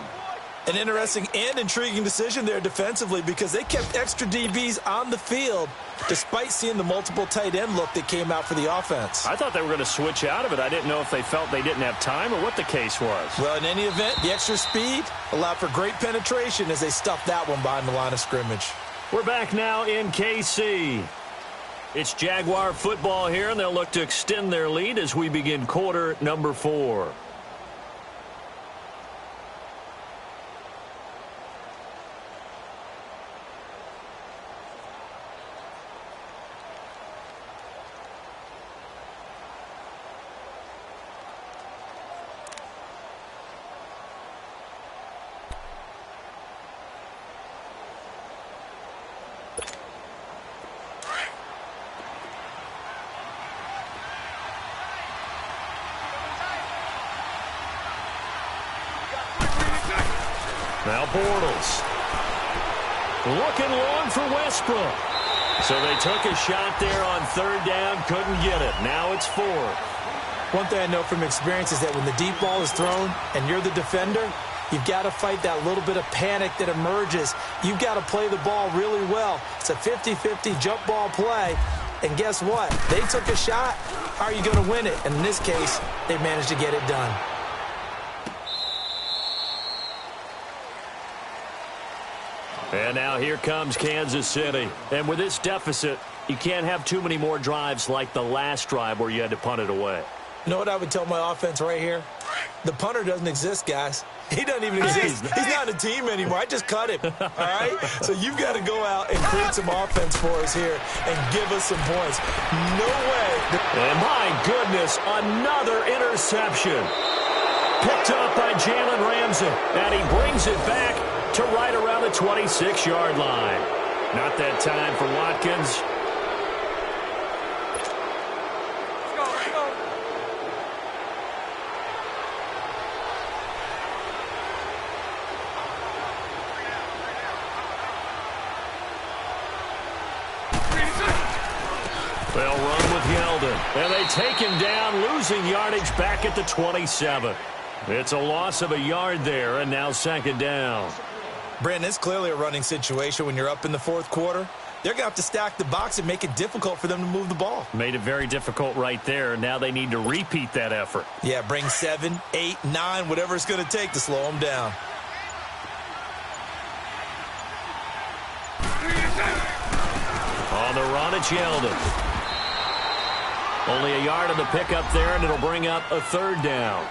An interesting and intriguing decision there defensively because they kept extra DBs on the field despite seeing the multiple tight end look that came out for the offense. I thought they were going to switch out of it. I didn't know if they felt they didn't have time or what the case was. Well, in any event, the extra speed allowed for great penetration as they stuffed that one behind the line of scrimmage. We're back now in KC. It's Jaguar football here, and they'll look to extend their lead as we begin quarter number 4. Now Bortles. Looking long for Westbrook. So they took a shot there on third down, couldn't get it. Now it's 4. One thing I know from experience is that when the deep ball is thrown and you're the defender, you've got to fight that little bit of panic that emerges. You've got to play the ball really well. It's a 50-50 jump ball play. And guess what? They took a shot. How are you going to win it? And in this case, they managed to get it done. And now here comes Kansas City. And with this deficit, you can't have too many more drives like the last drive where you had to punt it away. You know what I would tell my offense right here? The punter doesn't exist, guys. He doesn't even exist. He's not a team anymore. I just cut him, all right? So you've got to go out and create some offense for us here and give us some points. No way. And my goodness, another interception. Picked up by Jalen Ramsey. And he brings it back to right around the 26-yard line. Not that time for Watkins. They'll run with Yeldon. And they take him down, losing yardage back at the 27. It's a loss of a yard there, and now second down. Brandon, it's clearly a running situation when you're up in the fourth quarter. They're going to have to stack the box and make it difficult for them to move the ball. Made it very difficult right there. Now they need to repeat that effort. Yeah, bring 7, 8, 9, whatever it's going to take to slow them down. On the run, it's Yeldon. Only a yard on the pickup there, and it'll bring up a third down.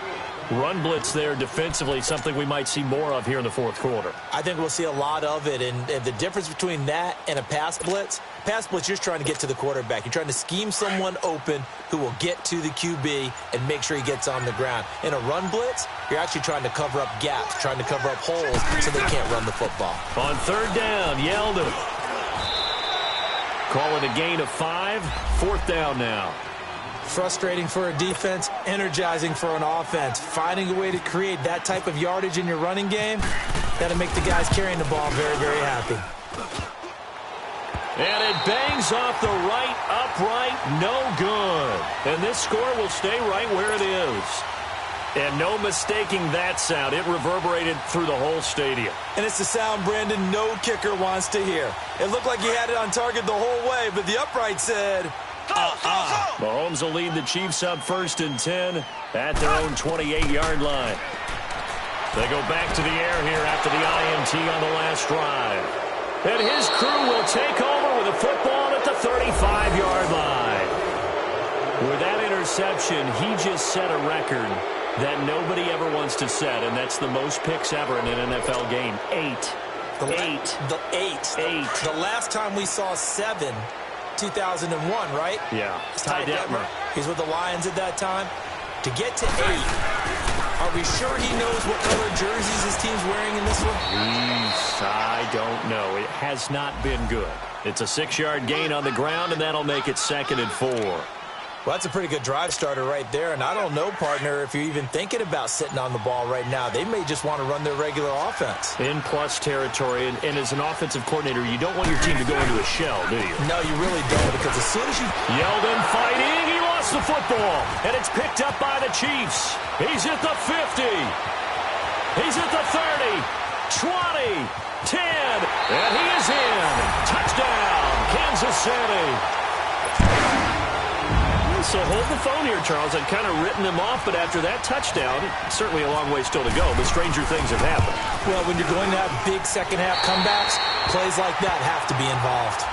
Run blitz there defensively, something we might see more of here in the fourth quarter. I think we'll see a lot of it, and the difference between that and a pass blitz, you're just trying to get to the quarterback. You're trying to scheme someone open who will get to the QB and make sure he gets on the ground. In a run blitz, you're actually trying to cover up gaps, trying to cover up holes so they can't run the football. On third down, Yeldon. Call it a gain of 5, fourth down now. Frustrating for a defense, energizing for an offense. Finding a way to create that type of yardage in your running game, Got to make the guys carrying the ball very, very happy. And it bangs off the right upright, no good. And this score will stay right where it is. And no mistaking that sound. It reverberated through the whole stadium. And it's the sound, Brandon, no kicker wants to hear. It looked like he had it on target the whole way, but the upright said, Mahomes will lead the Chiefs up 1st and 10 at their own 28-yard line. They go back to the air here after the INT on the last drive. And his crew will take over with a football at the 35-yard line. With that interception, he just set a record that nobody ever wants to set, and that's the most picks ever in an NFL game. 8. The last time we saw 7, 2001, right? Yeah. Ty Detmer. He's with the Lions at that time. To get to 8, are we sure he knows what color jerseys his team's wearing in this one? I don't know. It has not been good. It's a 6-yard gain on the ground, and that'll make it 2nd and 4. Well, that's a pretty good drive starter right there. And I don't know, partner, if you're even thinking about sitting on the ball right now. They may just want to run their regular offense. In plus territory, and as an offensive coordinator, you don't want your team to go into a shell, do you? No, you really don't, because as soon as you... Yeldon fighting, he lost the football. And it's picked up by the Chiefs. He's at the 50. He's at the 30, 20, 10, and he is in. Touchdown, Kansas City. So hold the phone here, Charles. I'd kind of written them off, but after that touchdown, certainly a long way still to go, but stranger things have happened. Well, when you're going to have big second-half comebacks, plays like that have to be involved.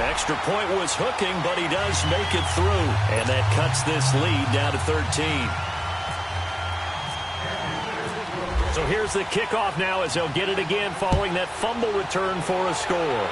Extra point was hooking, but he does make it through, and that cuts this lead down to 13. So here's the kickoff now as they'll get it again following that fumble return for a score.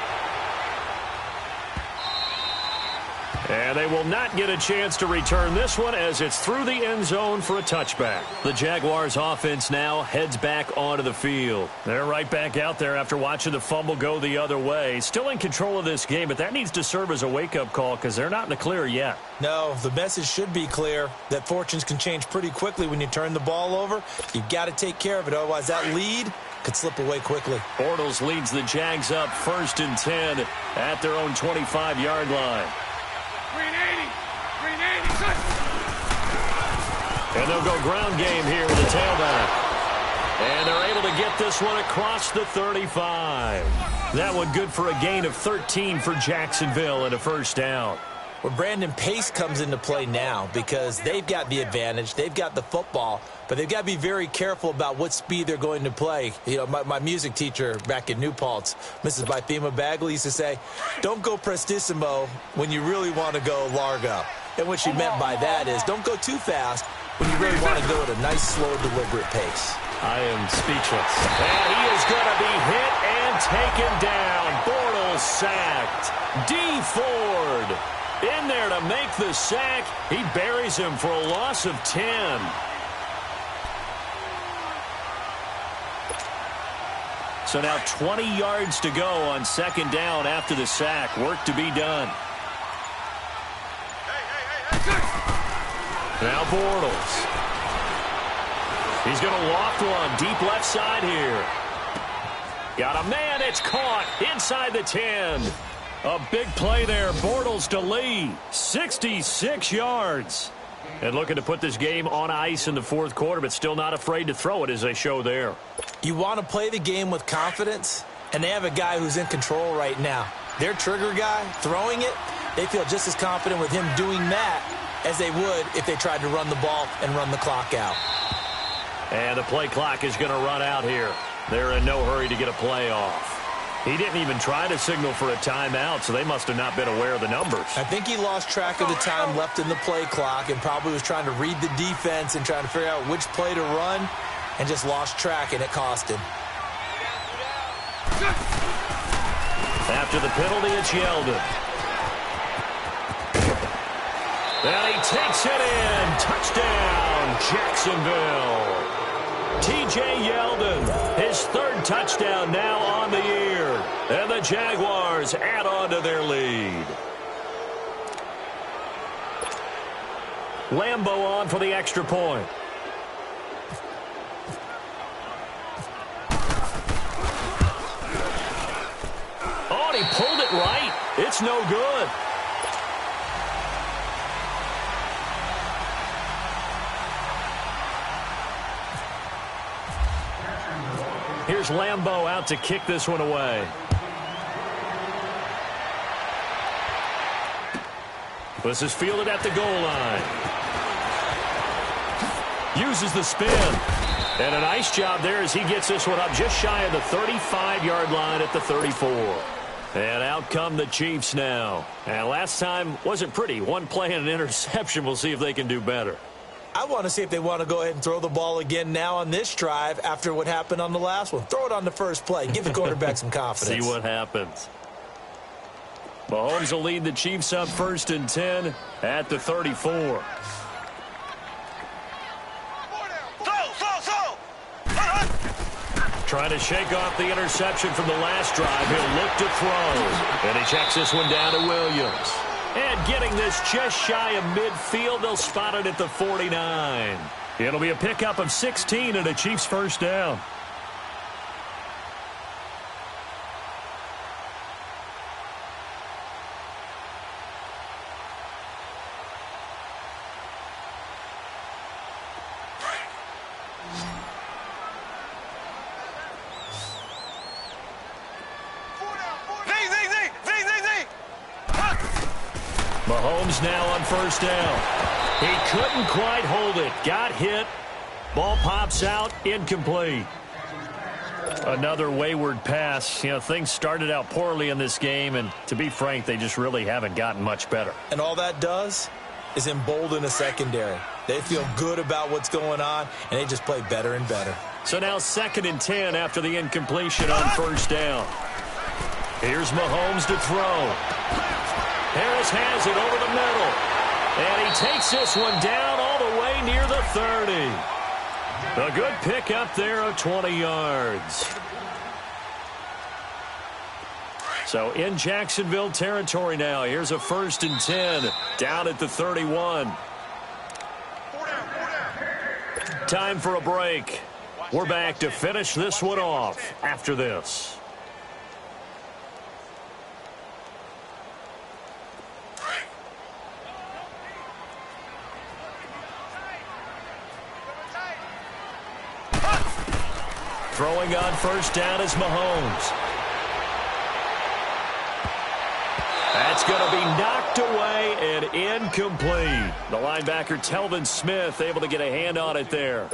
And they will not get a chance to return this one as it's through the end zone for a touchback. The Jaguars offense now heads back onto the field. They're right back out there after watching the fumble go the other way. Still in control of this game, but that needs to serve as a wake-up call because they're not in the clear yet. No, the message should be clear that fortunes can change pretty quickly when you turn the ball over. You've got to take care of it, otherwise that lead could slip away quickly. Bortles leads the Jags up 1st and 10 at their own 25-yard line. Green 80, good. And they'll go ground game here with the tailback. And they're able to get this one across the 35. That one good for a gain of 13 for Jacksonville and a 1st down. Well, Brandon, pace comes into play now because they've got the advantage. They've got the football, but they've got to be very careful about what speed they're going to play. You know, my music teacher back in New Paltz, Mrs. Bythema Bagley, used to say, don't go prestissimo when you really want to go largo. And what she meant by that is don't go too fast when you really want to go at a nice, slow, deliberate pace. I am speechless. And he is going to be hit and taken down. Bortles sacked. D. Ford in there to make the sack. He buries him for a loss of 10. So now 20 yards to go on 2nd down after the sack. Work to be done. Now Bortles. He's going to loft one deep left side here. Got a man. It's caught inside the 10. A big play there. Bortles to Lee. 66 yards. And looking to put this game on ice in the 4th quarter, but still not afraid to throw it as they show there. You want to play the game with confidence, and they have a guy who's in control right now. Their trigger guy, throwing it, they feel just as confident with him doing that as they would if they tried to run the ball and run the clock out. And the play clock is going to run out here. They're in no hurry to get a play off. He didn't even try to signal for a timeout, so they must have not been aware of the numbers. I think he lost track of the time left in the play clock and probably was trying to read the defense and trying to figure out which play to run and just lost track, and it cost him. After the penalty, it's Yeldon. And he takes it in. Touchdown, Jacksonville. T.J. Yeldon, his 3rd touchdown now on the year. And the Jaguars add on to their lead. Lambeau on for the extra point. That's no good. Here's Lambeau out to kick this one away. This is fielded at the goal line. Uses the spin. And a nice job there as he gets this one up just shy of the 35-yard line at the 34. And out come the Chiefs now. And last time wasn't pretty. One play and an interception. We'll see if they can do better. I want to see if they want to go ahead and throw the ball again now on this drive after what happened on the last one. Throw it on the first play. Give the quarterback some confidence. See what happens. Mahomes will lead the Chiefs up 1st and 10 at the 34. Trying to shake off the interception from the last drive. He'll look to throw. And he checks this one down to Williams. And getting this just shy of midfield, they'll spot it at the 49. It'll be a pickup of 16 and a Chiefs first down. Mahomes now on first down. He couldn't quite hold it. Got hit. Ball pops out. Incomplete. Another wayward pass. You know, things started out poorly in this game, and to be frank, they just really haven't gotten much better. And all that does is embolden the secondary. They feel good about what's going on, and they just play better and better. So now 2nd and 10 after the incompletion on first down. Here's Mahomes to throw. Harris has it over the middle. And he takes this one down all the way near the 30. A good pickup there of 20 yards. So in Jacksonville territory now. Here's a 1st and 10 down at the 31. Time for a break. We're back to finish this one off after this. Throwing on first down is Mahomes. That's going to be knocked away and incomplete. The linebacker, Telvin Smith, able to get a hand on it there.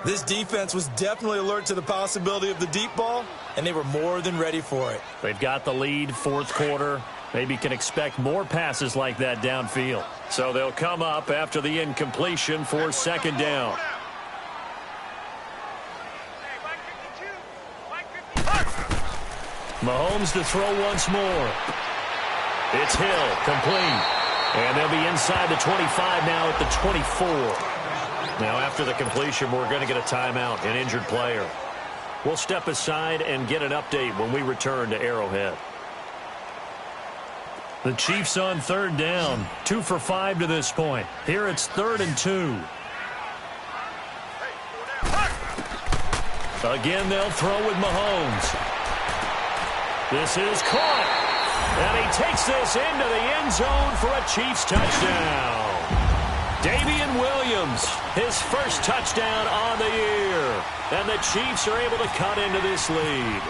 This defense was definitely alert to the possibility of the deep ball, and they were more than ready for it. They've got the lead, 4th quarter. Maybe can expect more passes like that downfield. So they'll come up after the incompletion for 2nd down. Mahomes to throw once more. It's Hill, complete. And they'll be inside the 25 now at the 24. Now after the completion, we're going to get a timeout, an injured player. We'll step aside and get an update when we return to Arrowhead. The Chiefs on 3rd down, 2 for 5 to this point. Here it's 3rd and 2. Again, they'll throw with Mahomes. This is caught. And he takes this into the end zone for a Chiefs touchdown. Damian Williams, his first touchdown on the year. And the Chiefs are able to cut into this lead.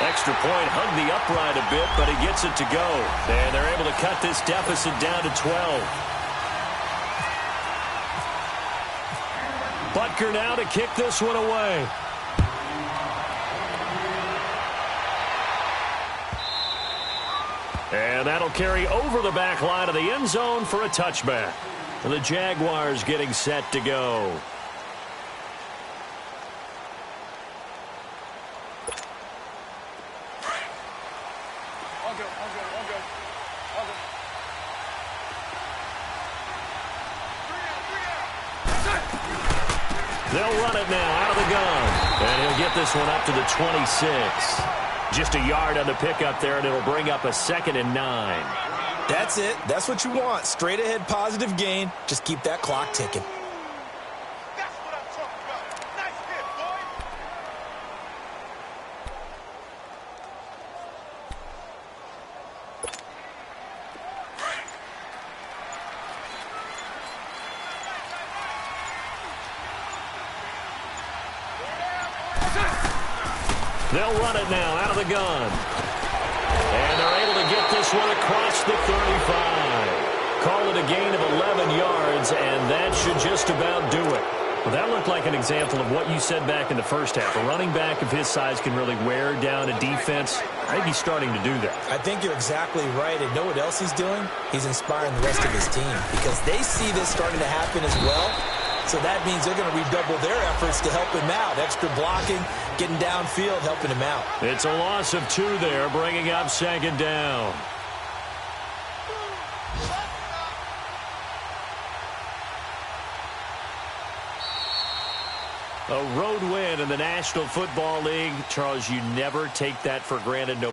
Extra point hugged the upright a bit, but he gets it to go. And they're able to cut this deficit down to 12. Butker now to kick this one away. And that'll carry over the back line of the end zone for a touchback. The Jaguars getting set to go. They'll run it now out of the gun. And he'll get this one up to the 26. Just a yard on the pickup there, and it'll bring up a 2nd and 9. That's it. That's what you want. Straight ahead positive gain. Just keep that clock ticking. That's what I'm talking about. Nice hit, boy. They'll run it now out of the gun. And they're able to get this one across the 35. Call it a gain of 11 yards, and that should just about do it. Well, that looked like an example of what you said back in the first half. A running back of his size can really wear down a defense. I think he's starting to do that. I think you're exactly right. And know what else he's doing? He's inspiring the rest of his team because they see this starting to happen as well. So that means they're going to redouble their efforts to help him out. Extra blocking, getting downfield, helping him out. It's a loss of 2 there, bringing up 2nd down. A road win in the National Football League. Charles, you never take that for granted, no